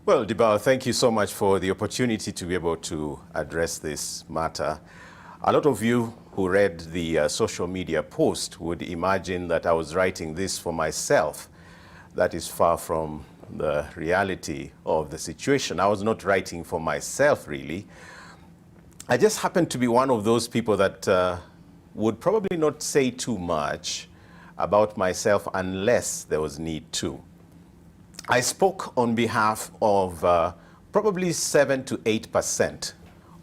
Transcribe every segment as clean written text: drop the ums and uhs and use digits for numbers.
Well, Dibao, thank you so much for the opportunity to be able to address this matter. A lot of you who read the social media post would imagine that I was writing this for myself. That is far from the reality of the situation. I was not writing for myself, really. I just happened to be one of those people that would probably not say too much about myself unless there was need to. I spoke on behalf of probably 7 to 8%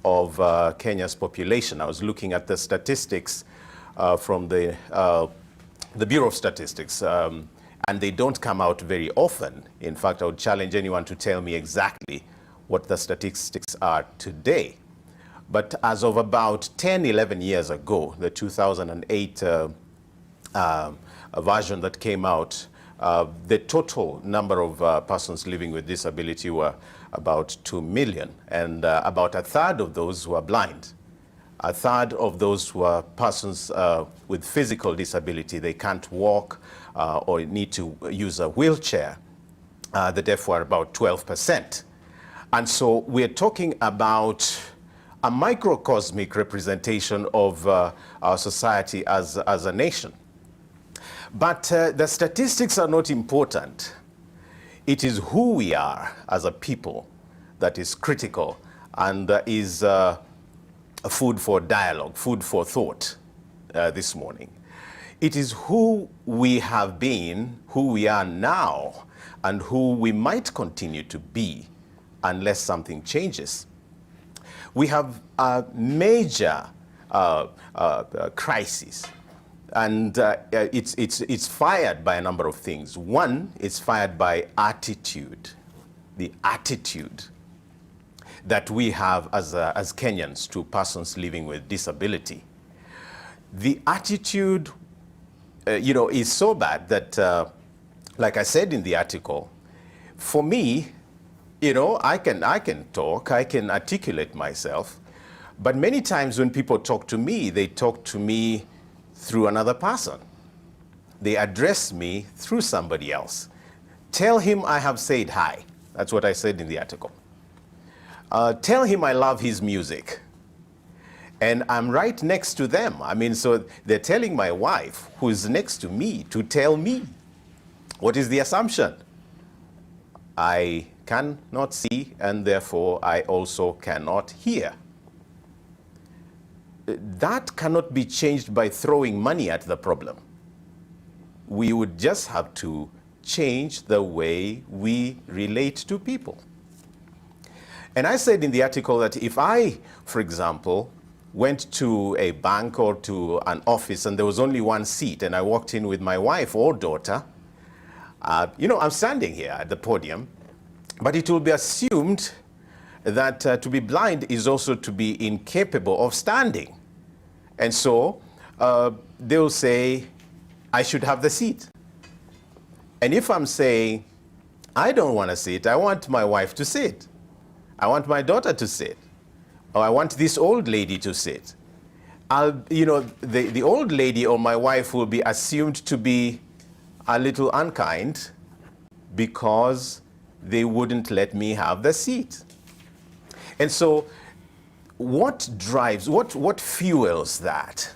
of Kenya's population. I was looking at the statistics from the Bureau of Statistics, and they don't come out very often. In fact, I would challenge anyone to tell me exactly what the statistics are today. But as of about 10, 11 years ago, the 2008 version that came out, the total number of persons living with disability were about 2 million, and about a third of those were blind. A third of those were persons with physical disability. They can't walk or need to use a wheelchair. The deaf were about 12%. And so we're talking about a microcosmic representation of our society as a nation. But the statistics are not important. It is who we are as a people that is critical and is food for dialogue, food for thought this morning. It is who we have been, who we are now, and who we might continue to be unless something changes. We have a major crisis, and it's fired by a number of things. One, it's fired by attitude, the attitude that we have as Kenyans to persons living with disability. The attitude, is so bad that, like I said in the article, for me, I can talk, I can articulate myself, but many times when people talk to me, they talk to me through another person. They address me through somebody else. Tell him I have said hi. That's what I said in the article. Tell him I love his music. And I'm right next to them. So they're telling my wife, who is next to me, to tell me. What is the assumption? I cannot see, and therefore I also cannot hear. That cannot be changed by throwing money at the problem. We would just have to change the way we relate to people. And I said in the article that if I, for example, went to a bank or to an office and there was only one seat and I walked in with my wife or daughter, I'm standing here at the podium, but it will be assumed that to be blind is also to be incapable of standing. And so they'll say, I should have the seat. And if I'm saying, I don't want to sit, I want my wife to sit. I want my daughter to sit. Or I want this old lady to sit. The old lady or my wife will be assumed to be a little unkind because they wouldn't let me have the seat. And so what drives, what fuels that?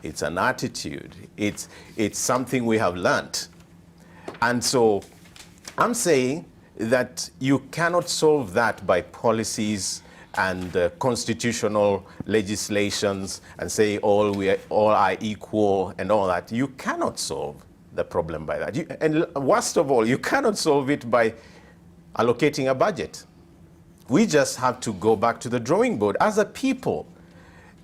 It's an attitude. It's something we have learnt. And so I'm saying that you cannot solve that by policies and constitutional legislations and say all are equal and all that. You cannot solve the problem by that. And worst of all, you cannot solve it by allocating a budget. We just have to go back to the drawing board. As a people,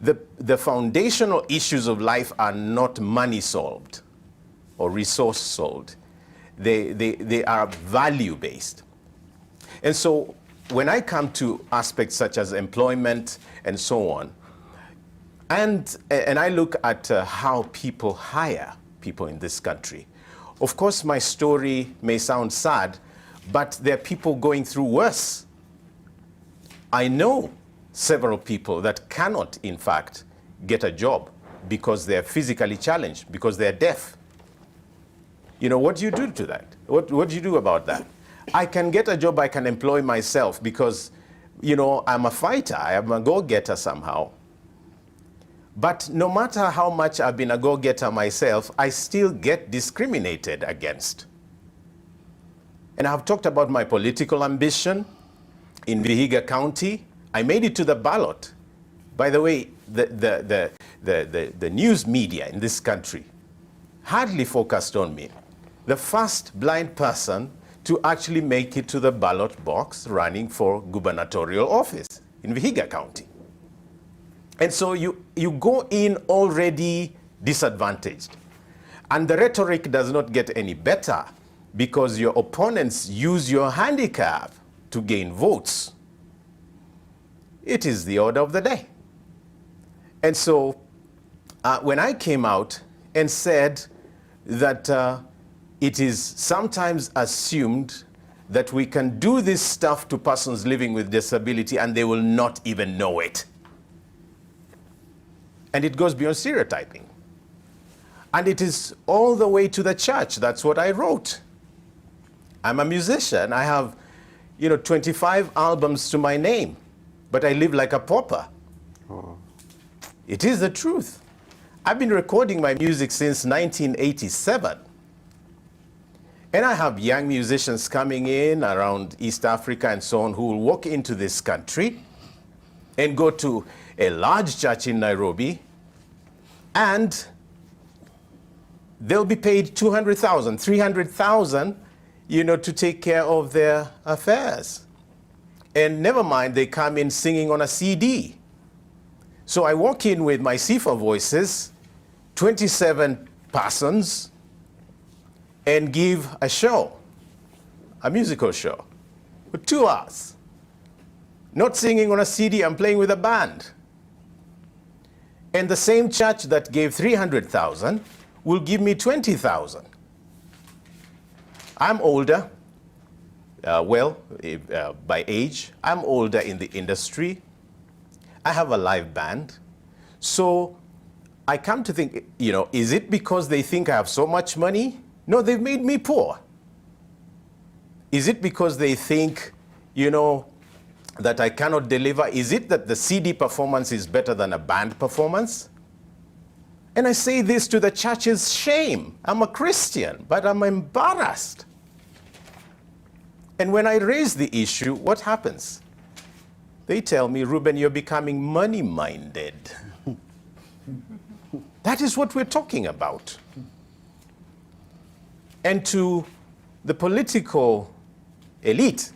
the foundational issues of life are not money solved or resource solved. They are value-based. And so when I come to aspects such as employment and so on, and I look at how people hire people in this country, of course my story may sound sad, but there are people going through worse. I know several people that cannot, in fact, get a job because they're physically challenged, because they're deaf. What do you do to that? What do you do about that? I can get a job, I can employ myself because, you know, I'm a fighter, I'm a go-getter somehow. But no matter how much I've been a go-getter myself, I still get discriminated against. And I've talked about my political ambition in Vihiga County. I made it to the ballot. By the way, the news media in this country hardly focused on me. The first blind person to actually make it to the ballot box running for gubernatorial office in Vihiga County. And so you go in already disadvantaged. And the rhetoric does not get any better because your opponents use your handicap to gain votes. It is the order of the day. And so when I came out and said that it is sometimes assumed that we can do this stuff to persons living with disability and they will not even know it. And it goes beyond stereotyping. And it is all the way to the church. That's what I wrote. I'm a musician. I have, 25 albums to my name, but I live like a pauper. Oh. It is the truth. I've been recording my music since 1987. And I have young musicians coming in around East Africa and so on who will walk into this country and go to a large church in Nairobi, and they'll be paid 200,000, 300,000, to take care of their affairs. And never mind, they come in singing on a CD. So I walk in with my Sifa voices, 27 persons, and give a show, a musical show, for 2 hours. Not singing on a CD, I'm playing with a band. And the same church that gave 300,000 will give me 20,000. I'm older, by age. I'm older in the industry. I have a live band. So I come to think, is it because they think I have so much money? No, they've made me poor. Is it because they think, that I cannot deliver? Is it that the CD performance is better than a band performance? And I say this to the church's shame. I'm a Christian, but I'm embarrassed. And when I raise the issue, what happens? They tell me, Ruben, you're becoming money-minded. That is what we're talking about. And to the political elite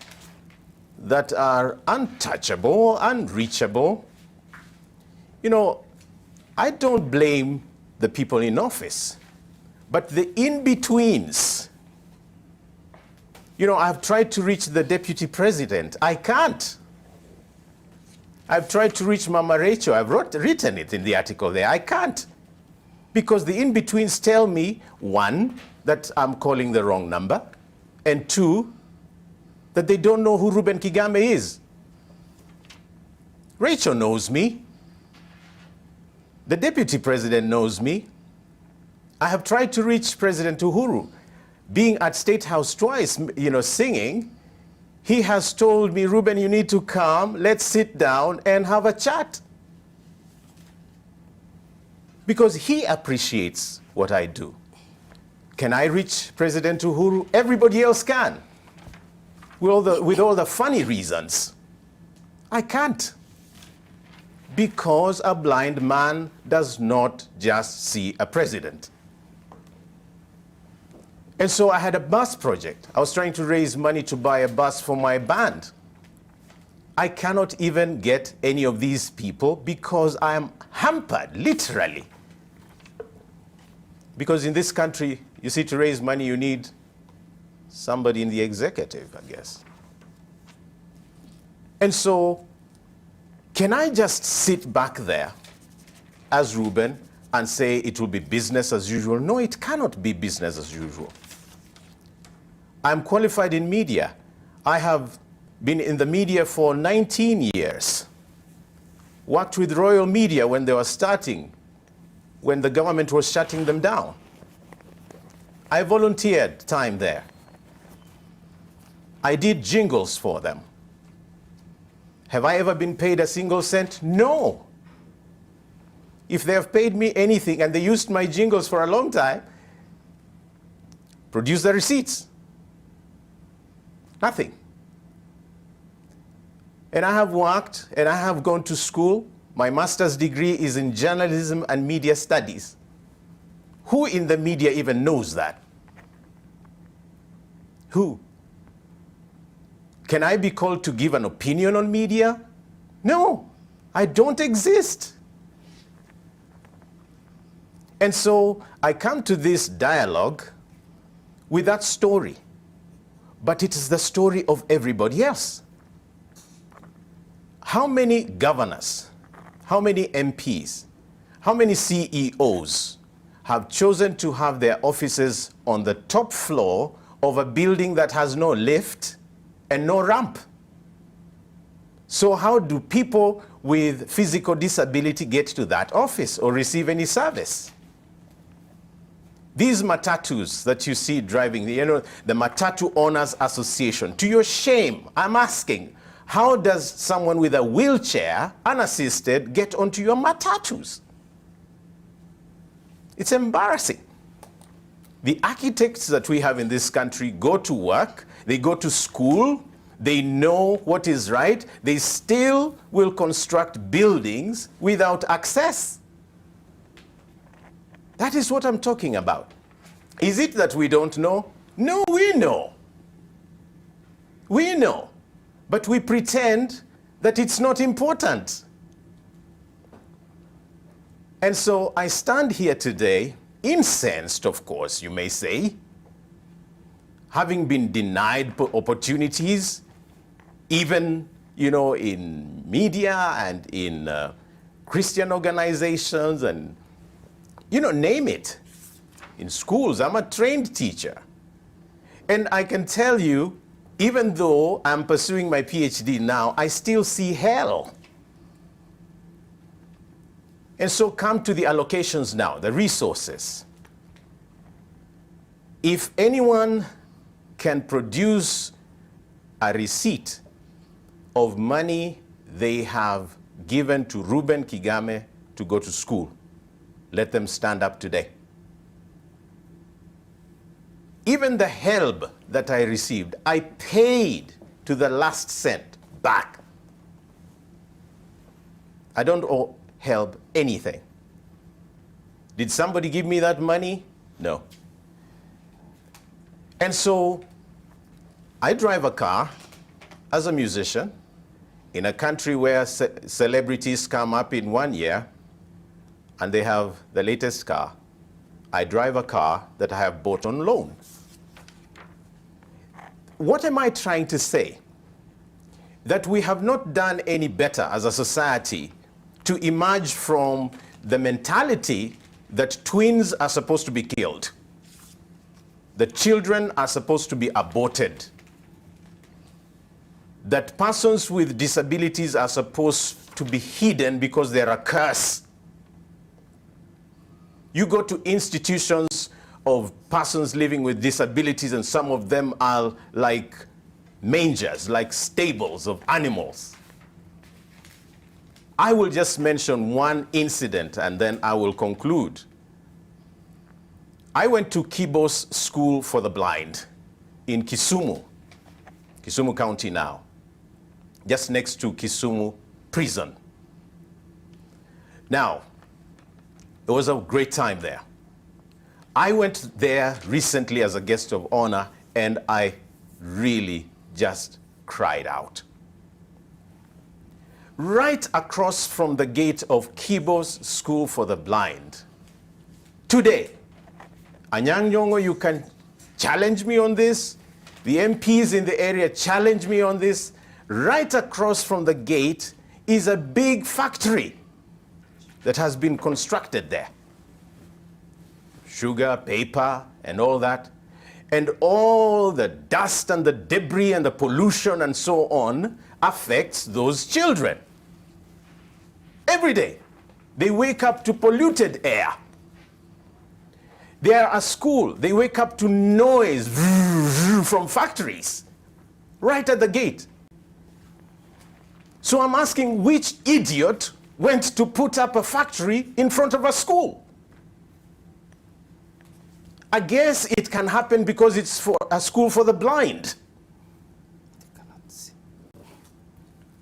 that are untouchable, unreachable, I don't blame the people in office, but the in-betweens. I've tried to reach the deputy president. I can't. I've tried to reach Mama Rachel. I've written it in the article there. I can't. Because the in-betweens tell me, 1, that I'm calling the wrong number, and 2, that they don't know who Ruben Kigame is. Rachel knows me. The deputy president knows me. I have tried to reach President Uhuru. Being at State House twice, singing, he has told me, Ruben, you need to come, let's sit down and have a chat. Because he appreciates what I do. Can I reach President Uhuru? Everybody else can. With all the funny reasons. I can't. Because a blind man does not just see a president. And so I had a bus project. I was trying to raise money to buy a bus for my band. I cannot even get any of these people because I am hampered, literally. Because in this country, you see, to raise money, you need somebody in the executive, I guess. And so, can I just sit back there as Ruben and say it will be business as usual? No, it cannot be business as usual. I'm qualified in media. I have been in the media for 19 years. Worked with Royal Media when they were starting, when the government was shutting them down. I volunteered time there. I did jingles for them. Have I ever been paid a single cent? No. If they have paid me anything and they used my jingles for a long time, produce the receipts. Nothing. And I have worked and I have gone to school. My master's degree is in journalism and media studies. Who in the media even knows that? Who? Can I be called to give an opinion on media? No, I don't exist. And so I come to this dialogue with that story, but it is the story of everybody else. How many governors, how many MPs, how many CEOs have chosen to have their offices on the top floor of a building that has no lift and no ramp? So how do people with physical disability get to that office or receive any service? These matatus that you see driving, the Matatu Owners Association, to your shame, I'm asking, how does someone with a wheelchair, unassisted, get onto your matatus? It's embarrassing. The architects that we have in this country go to work, they go to school, they know what is right, they still will construct buildings without access. That is what I'm talking about. Is it that we don't know? No, we know. We know. But we pretend that it's not important. And so I stand here today, incensed, of course, you may say, having been denied opportunities, even, in media and in Christian organizations and, name it. In schools, I'm a trained teacher. And I can tell you, even though I'm pursuing my PhD now, I still see hell. And so come to the allocations now, the resources. If anyone can produce a receipt of money they have given to Reuben Kigame to go to school, let them stand up today. Even the help that I received, I paid to the last cent back. I don't owe help anything. Did somebody give me that money? No. And so I drive a car as a musician in a country where celebrities come up in 1 year and they have the latest car. I drive a car that I have bought on loan. What am I trying to say? That we have not done any better as a society to emerge from the mentality that twins are supposed to be killed. That children are supposed to be aborted. That persons with disabilities are supposed to be hidden because they're a curse. You go to institutions of persons living with disabilities and some of them are like mangers, like stables of animals. I will just mention one incident and then I will conclude. I went to Kibo's School for the Blind in Kisumu County now, just next to Kisumu Prison. Now, it was a great time there. I went there recently as a guest of honor and I really just cried out. Right across from the gate of Kibo's School for the Blind. Today, Anyang' Nyong'o, you can challenge me on this. The MPs in the area challenge me on this. Right across from the gate is a big factory that has been constructed there. Sugar, paper, and all that. And all the dust and the debris and the pollution and so on affects those children. Every day, they wake up to polluted air. They are at school, they wake up to noise from factories. right at the gate. So I'm asking, which idiot went to put up a factory in front of a school? I guess it can happen because it's for a school for the blind.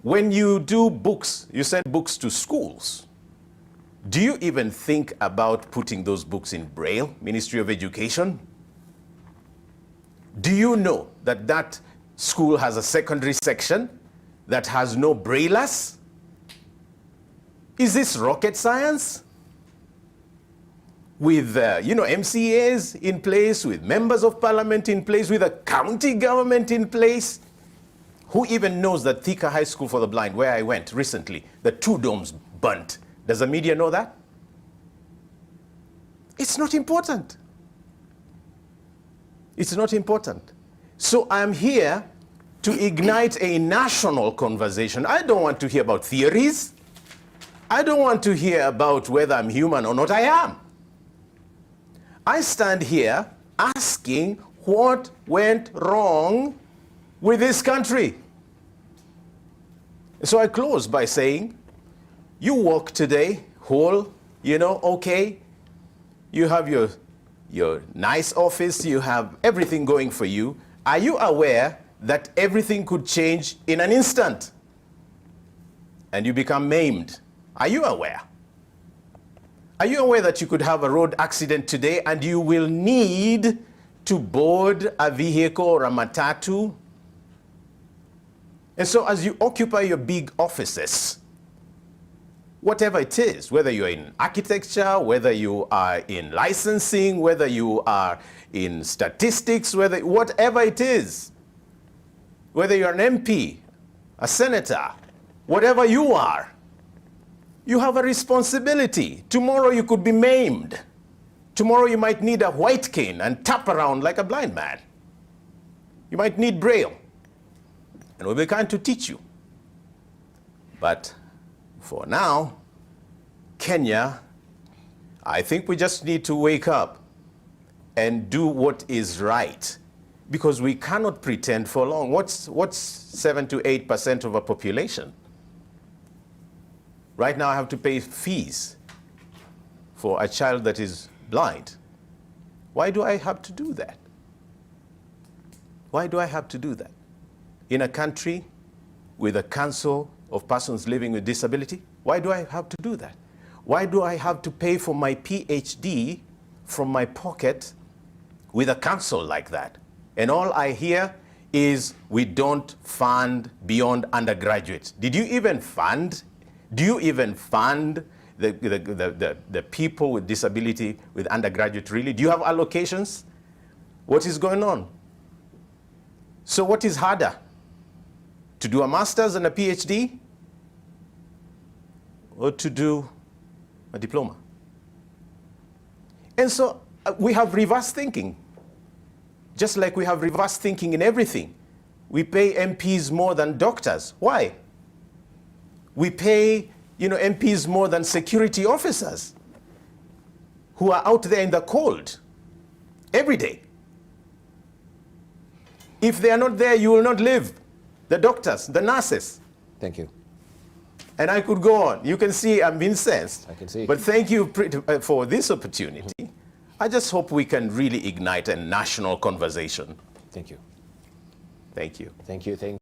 When you do books, you send books to schools. Do you even think about putting those books in Braille, Ministry of Education? Do you know that that school has a secondary section that has no braillers? Is this rocket science? With, MCAs in place, with members of parliament in place, with a county government in place? Who even knows that Thika High School for the Blind, where I went recently, the 2 domes burnt? Does the media know that? It's not important. It's not important. So I'm here to ignite a national conversation. I don't want to hear about theories. I don't want to hear about whether I'm human or not. I am. I stand here asking what went wrong with this country. So I close by saying, you walk today whole, okay, you have your nice office, you have everything going for you. Are you aware that everything could change in an instant and you become maimed? Are you aware? Are you aware that you could have a road accident today and you will need to board a vehicle or a matatu? And so as you occupy your big offices, whatever it is, whether you're in architecture, whether you are in licensing, whether you are in statistics, whatever it is, whether you're an MP, a senator, whatever you are, you have a responsibility. Tomorrow you could be maimed. Tomorrow you might need a white cane and tap around like a blind man. You might need Braille. And we'll be kind to teach you. But for now, Kenya, I think we just need to wake up and do what is right, because we cannot pretend for long. What's 7 to 8% of a population? Right now I have to pay fees for a child that is blind. Why do I have to do that? Why do I have to do that? In a country with a council of persons living with disability? Why do I have to do that? Why do I have to pay for my PhD from my pocket with a council like that? And all I hear is we don't fund beyond undergraduates. Do you even fund the people with disability with undergraduate, really? Do you have allocations? What is going on? So what is harder? To do a master's and a PhD, or to do a diploma? And so we have reverse thinking. Just like we have reverse thinking in everything. We pay MPs more than doctors. Why? We pay MPs more than security officers who are out there in the cold every day. If they are not there, you will not live. The doctors, the nurses. Thank you. And I could go on. You can see I'm incensed. I can see. But thank you for this opportunity. I just hope we can really ignite a national conversation. Thank you. Thank you. Thank you.